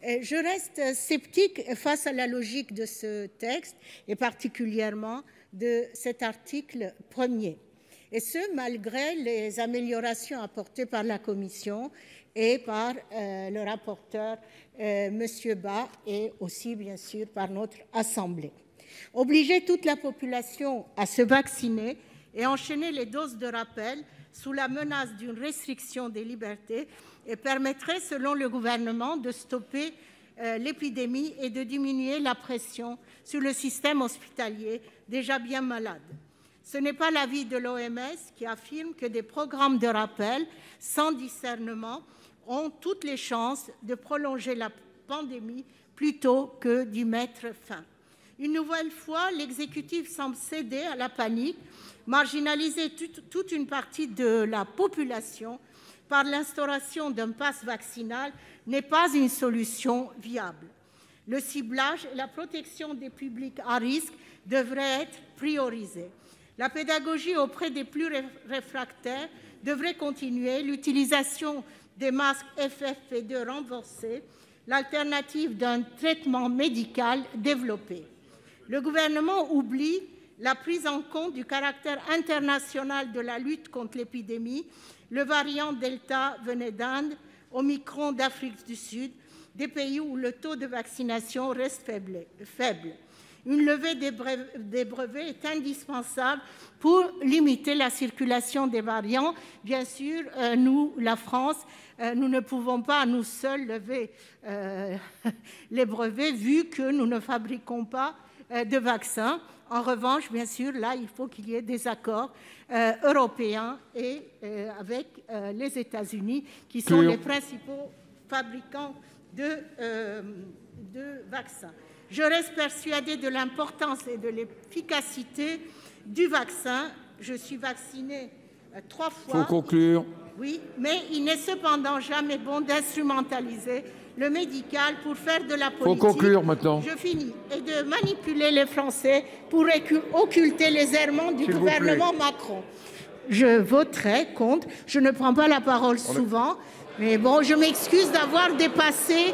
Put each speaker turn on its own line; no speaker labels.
Je reste sceptique face à la logique de ce texte et particulièrement de cet article 1er. Et ce, malgré les améliorations apportées par la Commission et par le rapporteur, M. Bas, et aussi, bien sûr, par notre Assemblée. Obliger toute la population à se vacciner et enchaîner les doses de rappel sous la menace d'une restriction des libertés permettrait, selon le gouvernement, de stopper l'épidémie et de diminuer la pression sur le système hospitalier, déjà bien malade. Ce n'est pas l'avis de l'OMS qui affirme que des programmes de rappel sans discernement ont toutes les chances de prolonger la pandémie plutôt que d'y mettre fin. Une nouvelle fois, l'exécutif semble céder à la panique, marginaliser toute une partie de la population par l'instauration d'un pass vaccinal n'est pas une solution viable. Le ciblage et la protection des publics à risque devraient être priorisés. La pédagogie auprès des plus réfractaires devrait continuer, l'utilisation des masques FFP2 renforcée, l'alternative d'un traitement médical développé. Le gouvernement oublie la prise en compte du caractère international de la lutte contre l'épidémie. Le variant Delta venait d'Inde, Omicron d'Afrique du Sud, des pays où le taux de vaccination reste faible. Une levée des brevets est indispensable pour limiter la circulation des variants. Bien sûr, nous, la France, nous ne pouvons pas à nous seuls lever les brevets vu que nous ne fabriquons pas de vaccins. En revanche, bien sûr, là, il faut qu'il y ait des accords européens et avec les États-Unis, qui sont les principaux fabricants de vaccins. Je reste persuadée de l'importance et de l'efficacité du vaccin. Je suis vaccinée 3 fois.
Il faut conclure.
Oui, mais il n'est cependant jamais bon d'instrumentaliser le médical pour faire de la politique.
Il faut conclure maintenant.
Je finis. Et de manipuler les Français pour occulter les errements du gouvernement Macron. Je voterai contre. Je ne prends pas la parole souvent, mais bon, je m'excuse d'avoir dépassé